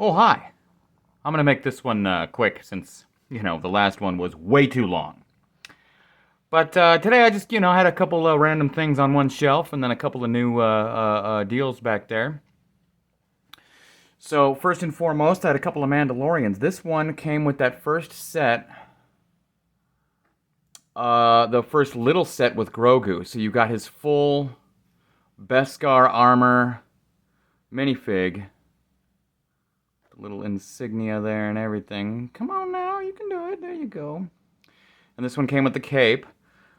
Oh, hi. I'm going to make this one quick since, the last one was way too long. But today I just, had a couple of random things on one shelf and then a couple of new deals back there. So, first and foremost, I had a couple of Mandalorians. This one came with that first set, the first little set with Grogu. So, you got his full Beskar armor minifig, the little insignia there and everything. Come on now, you can do it. There you go. And this one came with the cape.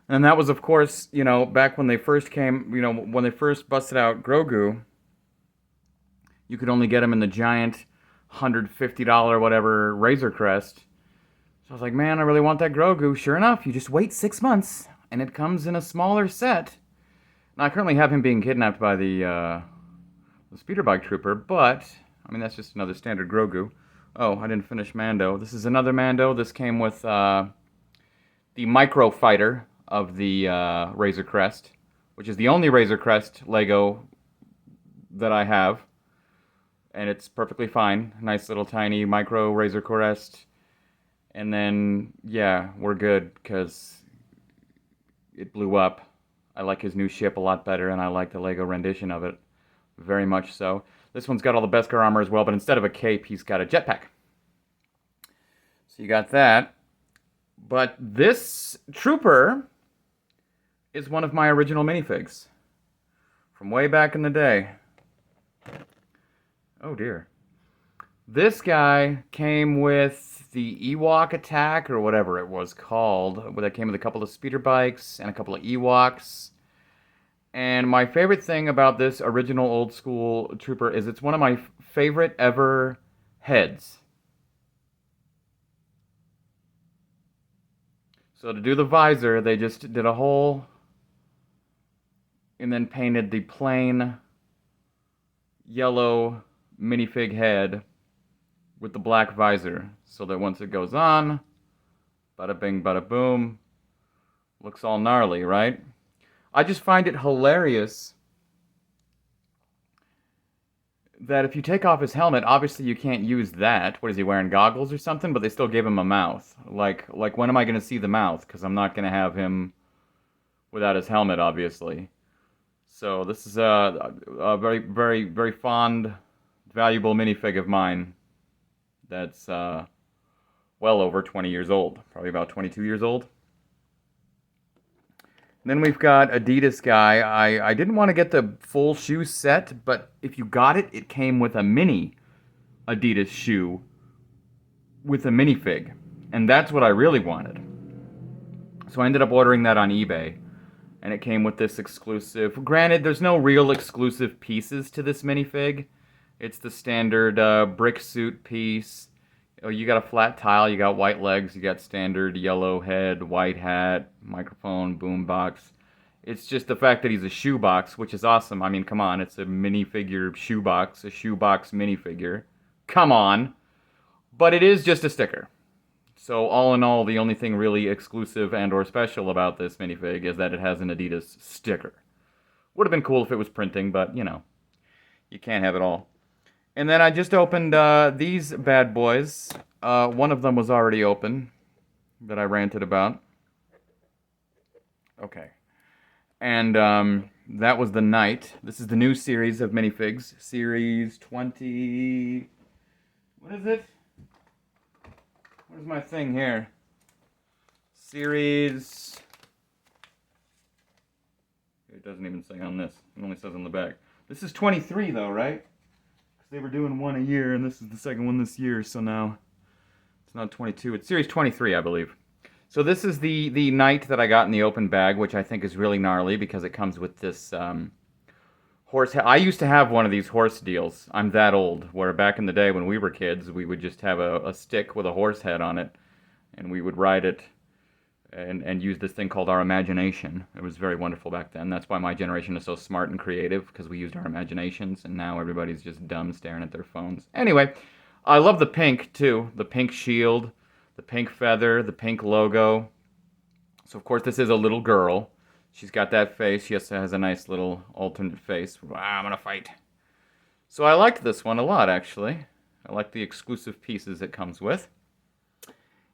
And that was, of course, back when they first came, when they first busted out Grogu, you could only get him in the giant $150 whatever Razor Crest. So I was like, man, I really want that Grogu. Sure enough, you just wait 6 months, and it comes in a smaller set. Now, I currently have him being kidnapped by the speeder bike trooper, but, I mean, that's just another standard Grogu. Oh, I didn't finish Mando. This is another Mando. This came with the Micro Fighter of the Razor Crest, which is the only Razor Crest Lego that I have, and it's perfectly fine. Nice little tiny micro Razor Crest, and then yeah, we're good because it blew up. I like his new ship a lot better, and I like the Lego rendition of it very much so. This one's got all the Beskar armor as well, but instead of a cape, he's got a jetpack. So you got that. But this trooper is one of my original minifigs from way back in the day. Oh dear. This guy came with the Ewok attack, or whatever it was called. That came with a couple of speeder bikes and a couple of Ewoks. And my favorite thing about this original old school trooper is it's one of my favorite ever heads. So to do the visor, they just did a hole and then painted the plain yellow minifig head with the black visor, so that once it goes on, bada bing, bada boom, looks all gnarly, right? I just find it hilarious that if you take off his helmet, obviously you can't use that. What is he wearing, goggles or something? But they still gave him a mouth. Like when am I going to see the mouth? Because I'm not going to have him without his helmet, obviously. So this is a very, very, very fond, valuable minifig of mine that's well over 20 years old. Probably about 22 years old. Then we've got Adidas guy. I didn't want to get the full shoe set, but if you got it, it came with a mini Adidas shoe with a minifig. And that's what I really wanted. So I ended up ordering that on eBay. And it came with this exclusive. Granted, there's no real exclusive pieces to this minifig. It's the standard brick suit piece. Oh, you got a flat tile, you got white legs, you got standard yellow head, white hat, microphone, boombox. It's just the fact that he's a shoebox, which is awesome. I mean, come on, it's a minifigure shoebox, a shoebox minifigure. Come on. But it is just a sticker. So all in all, the only thing really exclusive and or special about this minifig is that it has an Adidas sticker. Would have been cool if it was printing, but, you can't have it all. And then I just opened these bad boys. One of them was already open that I ranted about. Okay. And that was the Knight. This is the new series of minifigs. Series 20... What is it? Where's my thing here? Series... It doesn't even say on this. It only says on the back. This is 23 though, right? They were doing one a year, and this is the second one this year, so now it's not 22. It's Series 23, I believe. So this is the Knight that I got in the open bag, which I think is really gnarly because it comes with this horse head. I used to have one of these horse deals. I'm that old, where back in the day when we were kids, we would just have a stick with a horse head on it, and we would ride it and use this thing called our imagination. It was very wonderful back then. That's why my generation is so smart and creative, because we used our imaginations, and now everybody's just dumb staring at their phones. Anyway, I love the pink, too. The pink shield, the pink feather, the pink logo. So, of course, this is a little girl. She's got that face. She also has a nice little alternate face. Wow, I'm gonna fight. So I liked this one a lot, actually. I like the exclusive pieces it comes with.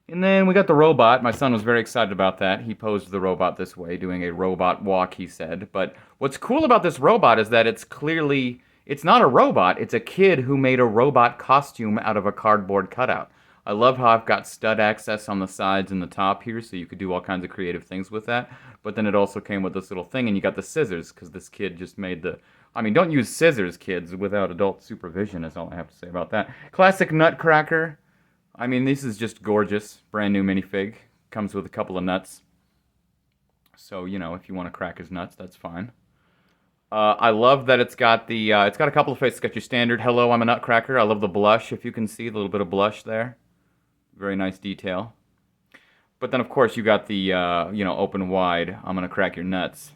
And then we got the robot. My son was very excited about that. He posed the robot this way, doing a robot walk, he said. But what's cool about this robot is that it's not a robot. It's a kid who made a robot costume out of a cardboard cutout. I love how I've got stud access on the sides and the top here, so you could do all kinds of creative things with that. But then it also came with this little thing, and you got the scissors, because this kid just made the... I mean, don't use scissors, kids, without adult supervision, is all I have to say about that. Classic Nutcracker. I mean, this is just gorgeous. Brand new minifig. Comes with a couple of nuts. So, you know, if you want to crack his nuts, that's fine. I love that it's got a couple of faces. It's got your standard, hello, I'm a Nutcracker. I love the blush, if you can see, a little bit of blush there. Very nice detail. But then, of course, you got the, open wide, I'm gonna crack your nuts.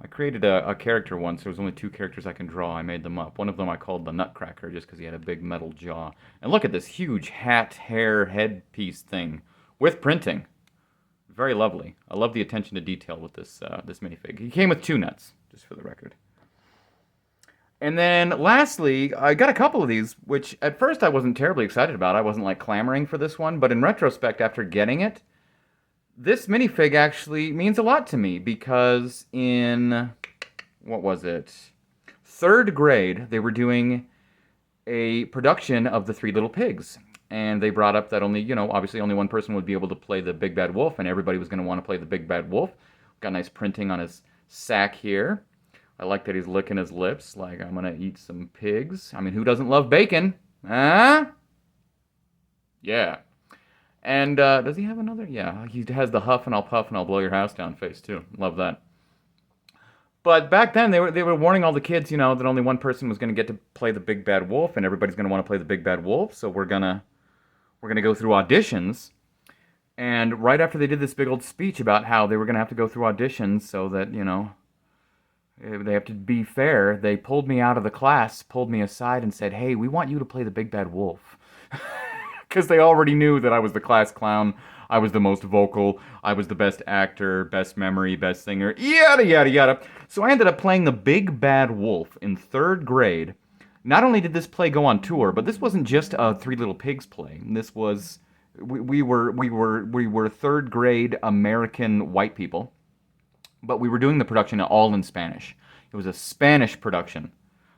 I created a character once. There was only 2 characters I can draw. I made them up. One of them I called the Nutcracker, just because he had a big metal jaw. And look at this huge hat, hair, headpiece thing with printing. Very lovely. I love the attention to detail with this minifig. He came with 2 nuts, just for the record. And then, lastly, I got a couple of these, which at first I wasn't terribly excited about. I wasn't, like, clamoring for this one. But in retrospect, after getting it, this minifig actually means a lot to me. Because in, what was it? 3rd grade, they were doing a production of The 3 Little Pigs. And they brought up that only, obviously only one person would be able to play the Big Bad Wolf. And everybody was going to want to play the Big Bad Wolf. Got nice printing on his sack here. I like that he's licking his lips, like, I'm gonna eat some pigs. I mean, who doesn't love bacon? Huh? Yeah. And, does he have another? Yeah, he has the huff and I'll blow your house down face, too. Love that. But back then, they were warning all the kids, that only one person was gonna get to play the Big Bad Wolf, and everybody's gonna want to play the Big Bad Wolf, so we're gonna go through auditions. And right after they did this big old speech about how they were gonna have to go through auditions so that, they have to be fair, they pulled me out of the class, pulled me aside and said, hey, we want you to play the Big Bad Wolf. Because they already knew that I was the class clown, I was the most vocal, I was the best actor, best memory, best singer, yada, yada, yada. So I ended up playing the Big Bad Wolf in 3rd grade. Not only did this play go on tour, but this wasn't just a 3 Little Pigs play. This was, we were 3rd grade American white people. But we were doing the production all in Spanish. It was a Spanish production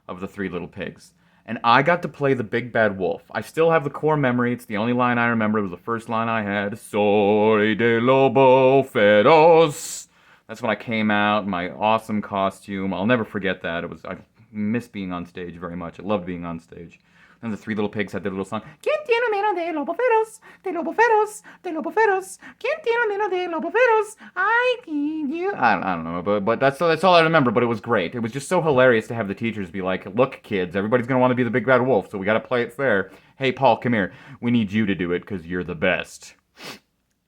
of The 3 Little Pigs. And I got to play the Big Bad Wolf. I still have the core memory. It's the only line I remember. It was the first line I had. Soy de lobo feroz. That's when I came out, my awesome costume. I'll never forget that. I miss being on stage very much. I loved being on stage. And the 3 Little Pigs had their little song. ¿Quién tiene miedo de lobo feroz? De lobo feroz, de lobo feroz. ¿Quién tiene miedo de lobo feroz? I give you. I don't know, but that's all I remember. But it was great. It was just so hilarious to have the teachers be like, "Look, kids, everybody's gonna want to be the Big Bad Wolf, so we got to play it fair. Hey, Paul, come here. We need you to do it because you're the best."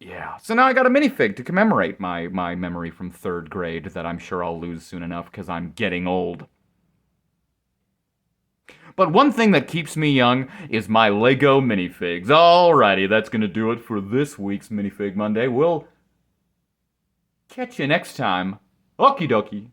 Yeah. So now I got a minifig to commemorate my memory from 3rd grade that I'm sure I'll lose soon enough because I'm getting old. But one thing that keeps me young is my Lego minifigs. Alrighty, that's gonna do it for this week's Minifig Monday. We'll catch you next time. Okie dokie.